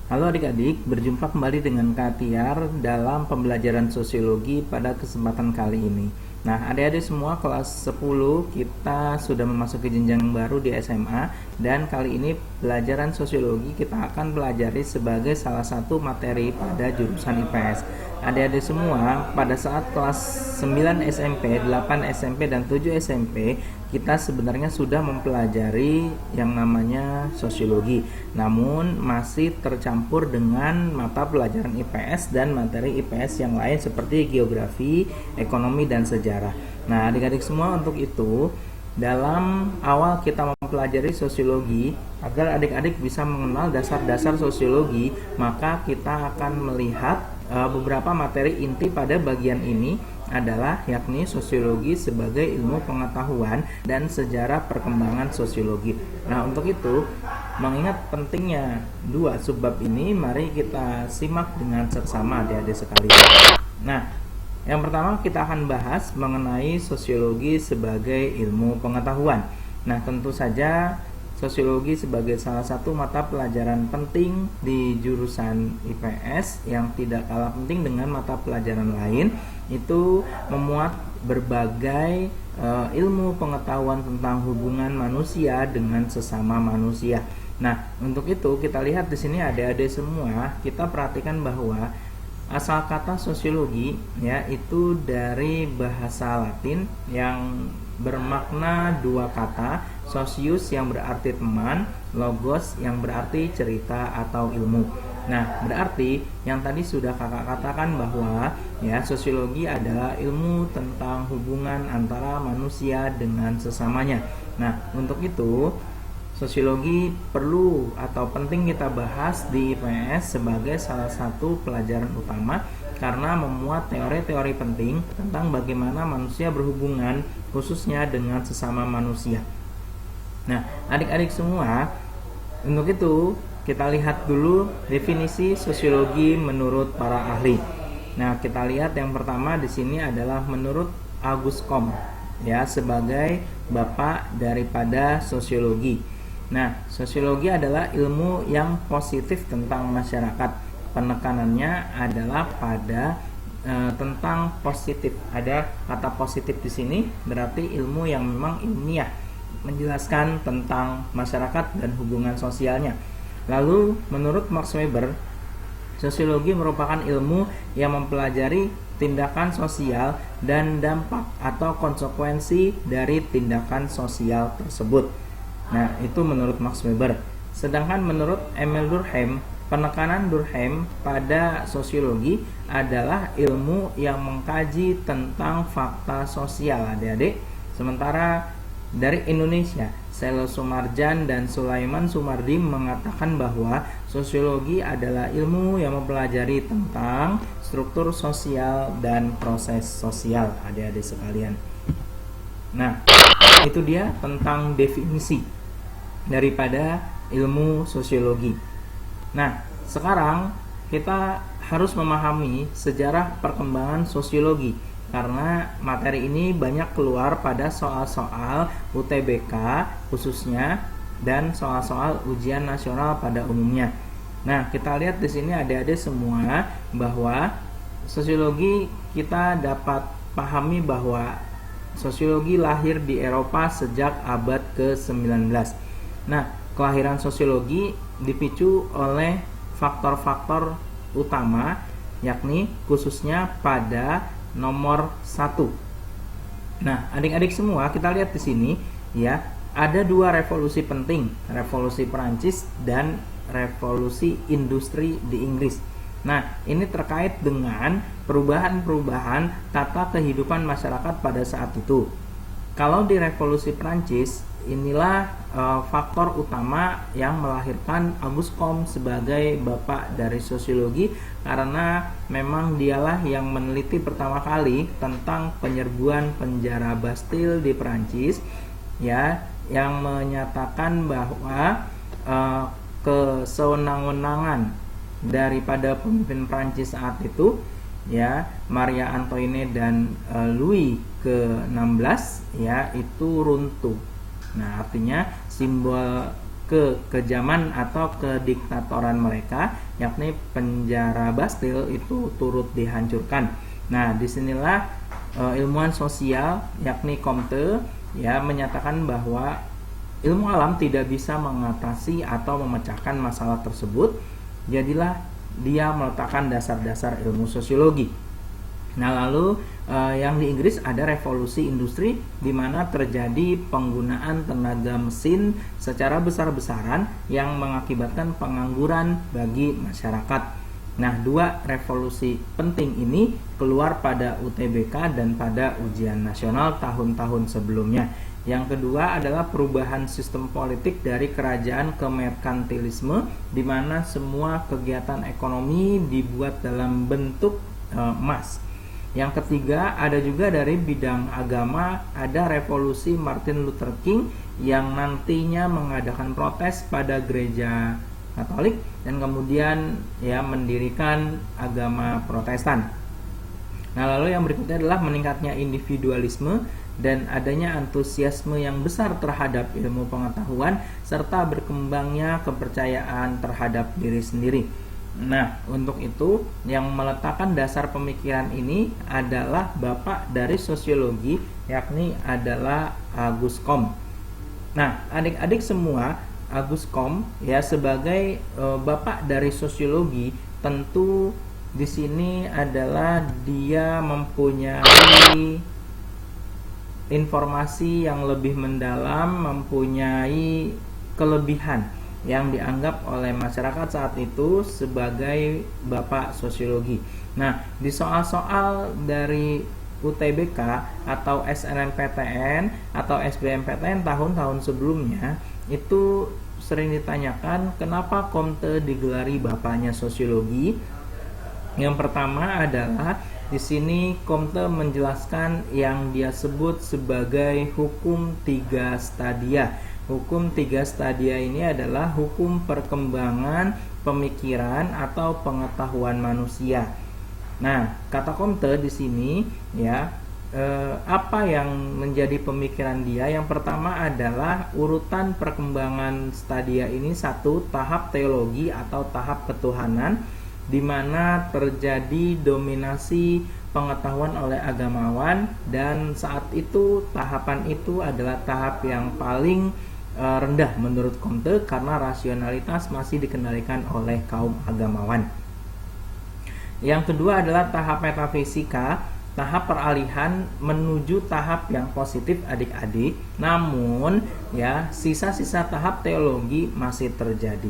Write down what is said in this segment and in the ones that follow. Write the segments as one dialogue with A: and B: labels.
A: Halo adik-adik, berjumpa kembali dengan Kak Tiar dalam pembelajaran sosiologi pada kesempatan kali ini. Nah, adik-adik semua kelas 10 kita sudah memasuki jenjang baru di SMA, dan kali ini pelajaran sosiologi kita akan pelajari sebagai salah satu materi pada jurusan IPS. Adik-adik semua, pada saat kelas 9 SMP, 8 SMP, dan 7 SMP, kita sebenarnya sudah mempelajari yang namanya sosiologi, namun masih tercampur dengan mata pelajaran IPS dan materi IPS yang lain seperti geografi, ekonomi, dan sejarah. Nah, adik-adik semua, untuk itu dalam awal kita mempelajari sosiologi, agar adik-adik bisa mengenal dasar-dasar sosiologi, maka kita akan melihat beberapa materi inti pada bagian ini adalah yakni sosiologi sebagai ilmu pengetahuan dan sejarah perkembangan sosiologi. Nah, untuk itu, mengingat pentingnya dua subbab ini, mari kita simak dengan seksama adik-adik sekalian. Nah, yang pertama kita akan bahas mengenai sosiologi sebagai ilmu pengetahuan. Nah, tentu saja sosiologi sebagai salah satu mata pelajaran penting di jurusan IPS yang tidak kalah penting dengan mata pelajaran lain, itu memuat berbagai ilmu pengetahuan tentang hubungan manusia dengan sesama manusia. Nah, untuk itu kita lihat di sini adik-adik semua, kita perhatikan bahwa asal kata sosiologi itu dari bahasa Latin yang bermakna dua kata, sosius yang berarti teman, logos yang berarti cerita atau ilmu. Nah, berarti yang tadi sudah kakak katakan bahwa sosiologi adalah ilmu tentang hubungan antara manusia dengan sesamanya. Nah, untuk itu sosiologi perlu atau penting kita bahas di IPS sebagai salah satu pelajaran utama, karena memuat teori-teori penting tentang bagaimana manusia berhubungan khususnya dengan sesama manusia. Nah, adik-adik semua, untuk itu kita lihat dulu definisi sosiologi menurut para ahli. Nah, kita lihat yang pertama di sini adalah menurut Auguste Comte sebagai bapak daripada sosiologi. Nah, sosiologi adalah ilmu yang positif tentang masyarakat. Penekanannya adalah pada tentang positif. Ada kata positif di sini, berarti ilmu yang memang ilmiah, menjelaskan tentang masyarakat dan hubungan sosialnya. Lalu, menurut Max Weber, sosiologi merupakan ilmu yang mempelajari tindakan sosial dan dampak atau konsekuensi dari tindakan sosial tersebut. Nah, itu menurut Max Weber. Sedangkan menurut Emil Durkheim, penekanan Durkheim pada sosiologi adalah ilmu yang mengkaji tentang fakta sosial, adik-adik. Sementara dari Indonesia, Selo Sumarjan dan Sulaiman Sumardi mengatakan bahwa sosiologi adalah ilmu yang mempelajari tentang struktur sosial dan proses sosial, adik-adik sekalian. Nah, itu dia tentang definisi daripada ilmu sosiologi. Nah, sekarang kita harus memahami sejarah perkembangan sosiologi, karena materi ini banyak keluar pada soal-soal UTBK khususnya dan soal-soal ujian nasional pada umumnya. Nah, kita lihat di sini adik-adik semua bahwa sosiologi, kita dapat pahami bahwa sosiologi lahir di Eropa sejak abad ke-19. Nah, kelahiran sosiologi dipicu oleh faktor-faktor utama, yakni khususnya pada nomor 1. Nah, adik-adik semua, kita lihat di sini ada dua revolusi penting, revolusi Perancis dan revolusi industri di Inggris. Nah, ini terkait dengan perubahan-perubahan tata kehidupan masyarakat pada saat itu. Kalau di revolusi Perancis, inilah faktor utama yang melahirkan Auguste Comte sebagai bapak dari sosiologi, karena memang dialah yang meneliti pertama kali tentang penyerbuan penjara Bastille di Perancis, yang menyatakan bahwa kesewenang-wenangan daripada pemimpin Prancis saat itu, Maria Antoinette dan Louis ke-16 itu runtuh. Nah, artinya simbol kekejaman atau kediktatoran mereka, yakni penjara Bastille itu turut dihancurkan. Nah, disinilah ilmuwan sosial yakni Comte ya menyatakan bahwa ilmu alam tidak bisa mengatasi atau memecahkan masalah tersebut. Jadilah dia meletakkan dasar-dasar ilmu sosiologi. Nah, lalu yang di Inggris ada revolusi industri di mana terjadi penggunaan tenaga mesin secara besar-besaran yang mengakibatkan pengangguran bagi masyarakat. Nah, dua revolusi penting ini keluar pada UTBK dan pada ujian nasional tahun-tahun sebelumnya. Yang kedua adalah perubahan sistem politik dari kerajaan ke merkantilisme, di mana semua kegiatan ekonomi dibuat dalam bentuk emas. Yang ketiga ada juga dari bidang agama, ada revolusi Martin Luther King yang nantinya mengadakan protes pada gereja Katolik dan kemudian ya mendirikan agama Protestan. Nah, lalu yang berikutnya adalah meningkatnya individualisme dan adanya antusiasme yang besar terhadap ilmu pengetahuan serta berkembangnya kepercayaan terhadap diri sendiri. Nah, untuk itu yang meletakkan dasar pemikiran ini adalah bapak dari sosiologi, yakni adalah Auguste Comte. Nah, adik-adik semua, Auguste Comte ya sebagai bapak dari sosiologi, tentu di sini adalah dia mempunyai informasi yang lebih mendalam, mempunyai kelebihan yang dianggap oleh masyarakat saat itu sebagai bapak sosiologi. Nah, di soal-soal dari UTBK atau SNMPTN atau SBMPTN tahun-tahun sebelumnya itu sering ditanyakan kenapa Comte digelari bapaknya sosiologi. Yang pertama adalah di sini Comte menjelaskan yang dia sebut sebagai hukum 3 stadia. Hukum 3 stadia ini adalah hukum perkembangan pemikiran atau pengetahuan manusia. Nah, kata Comte di sini ya, apa yang menjadi pemikiran dia? Yang pertama adalah urutan perkembangan stadia ini, satu, tahap teologi atau tahap ketuhanan, di mana terjadi dominasi pengetahuan oleh agamawan, dan saat itu tahapan itu adalah tahap yang paling rendah menurut Comte karena rasionalitas masih dikendalikan oleh kaum agamawan. Yang kedua adalah tahap metafisika, tahap peralihan menuju tahap yang positif adik-adik. Namun ya sisa-sisa tahap teologi masih terjadi.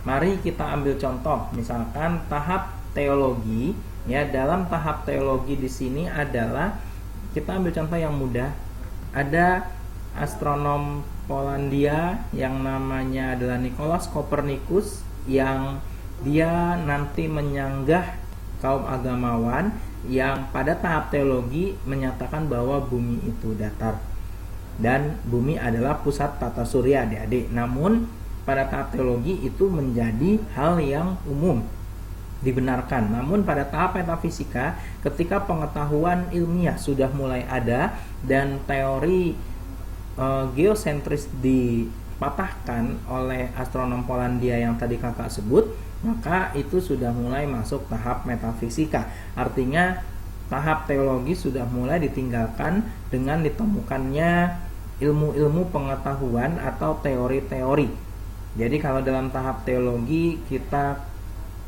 A: Mari kita ambil contoh, misalkan tahap teologi ya. Dalam tahap teologi di sini adalah kita ambil contoh yang mudah. Ada astronom Polandia yang namanya adalah Nicolaus Copernicus yang dia nanti menyanggah kaum agamawan yang pada tahap teologi menyatakan bahwa bumi itu datar dan bumi adalah pusat tata surya adik-adik. Namun pada tahap teologi itu menjadi hal yang umum dibenarkan. Namun pada tahap metafisika, ketika pengetahuan ilmiah sudah mulai ada dan teori geosentris dipatahkan oleh astronom Polandia yang tadi kakak sebut, maka itu sudah mulai masuk tahap metafisika. Artinya tahap teologi sudah mulai ditinggalkan dengan ditemukannya ilmu-ilmu pengetahuan atau teori-teori. Jadi kalau dalam tahap teologi kita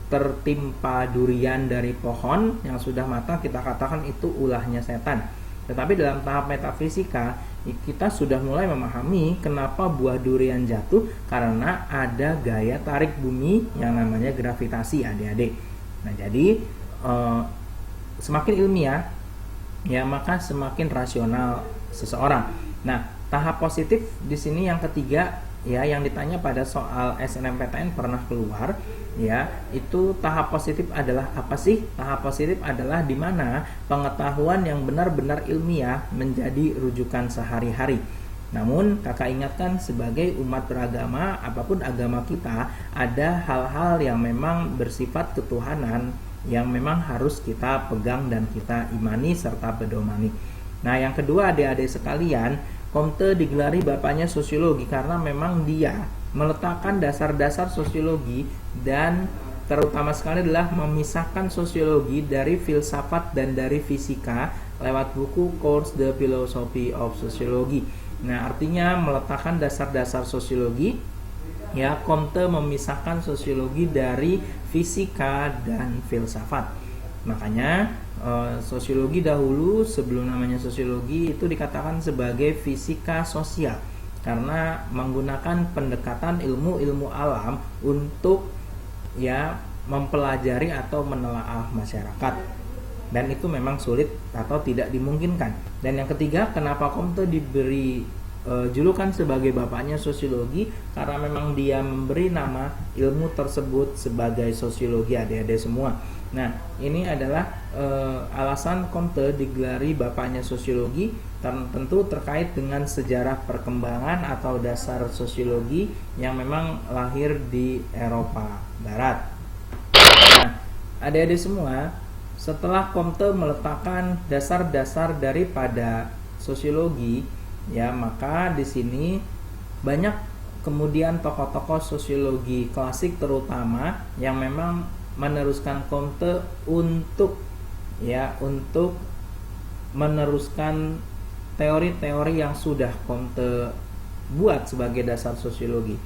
A: tertimpa durian dari pohon yang sudah matang, kita katakan itu ulahnya setan. Tetapi dalam tahap metafisika kita sudah mulai memahami kenapa buah durian jatuh, karena ada gaya tarik bumi yang namanya gravitasi adik-adik. Nah, jadi semakin ilmiah ya maka semakin rasional seseorang. Nah, tahap positif di sini yang ketiga ya, yang ditanya pada soal SNMPTN pernah keluar ya, itu tahap positif adalah apa sih? Tahap positif adalah di mana pengetahuan yang benar-benar ilmiah menjadi rujukan sehari-hari. Namun kakak ingatkan, sebagai umat beragama, apapun agama kita, ada hal-hal yang memang bersifat ketuhanan yang memang harus kita pegang dan kita imani serta pedomani. Nah, yang kedua adik-adik sekalian, Comte digelari bapaknya sosiologi karena memang dia meletakkan dasar-dasar sosiologi dan terutama sekali adalah memisahkan sosiologi dari filsafat dan dari fisika lewat buku Course the Philosophy of Sociology. Nah, artinya meletakkan dasar-dasar sosiologi, ya, Comte memisahkan sosiologi dari fisika dan filsafat. Makanya sosiologi dahulu sebelum namanya sosiologi itu dikatakan sebagai fisika sosial karena menggunakan pendekatan ilmu-ilmu alam untuk ya mempelajari atau menelaah masyarakat, dan itu memang sulit atau tidak dimungkinkan. Dan yang ketiga, kenapa Comte diberi julukan sebagai bapaknya sosiologi, karena memang dia memberi nama ilmu tersebut sebagai sosiologi, adik-adik semua. Nah, ini adalah alasan Comte digelari bapaknya sosiologi, tentu terkait dengan sejarah perkembangan atau dasar sosiologi yang memang lahir di Eropa Barat. Nah, adik-adik semua, setelah Comte meletakkan dasar-dasar daripada sosiologi, ya, maka di sini banyak kemudian tokoh-tokoh sosiologi klasik terutama yang memang meneruskan Comte untuk meneruskan teori-teori yang sudah Comte buat sebagai dasar sosiologi.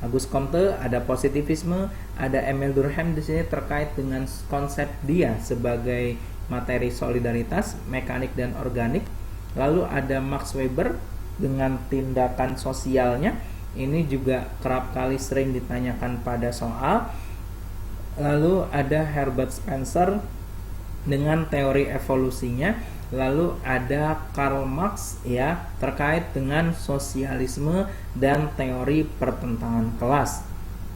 A: Auguste Comte, ada positivisme, ada Emile Durkheim di sini terkait dengan konsep dia sebagai materi solidaritas, mekanik dan organik. Lalu ada Max Weber dengan tindakan sosialnya, ini juga kerap kali sering ditanyakan pada soal. Lalu ada Herbert Spencer dengan teori evolusinya. Lalu ada Karl Marx, ya, terkait dengan sosialisme dan teori pertentangan kelas,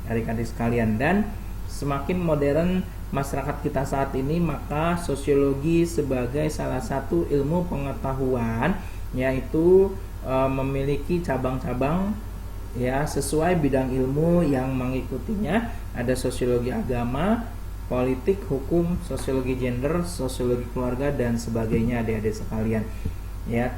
A: adik-adik sekalian. Dan semakin modern masyarakat kita saat ini, maka sosiologi sebagai salah satu ilmu pengetahuan, yaitu memiliki cabang-cabang, ya, sesuai bidang ilmu yang mengikutinya. Ada sosiologi agama, politik, hukum, sosiologi gender, sosiologi keluarga dan sebagainya, adik-adik sekalian. Ya,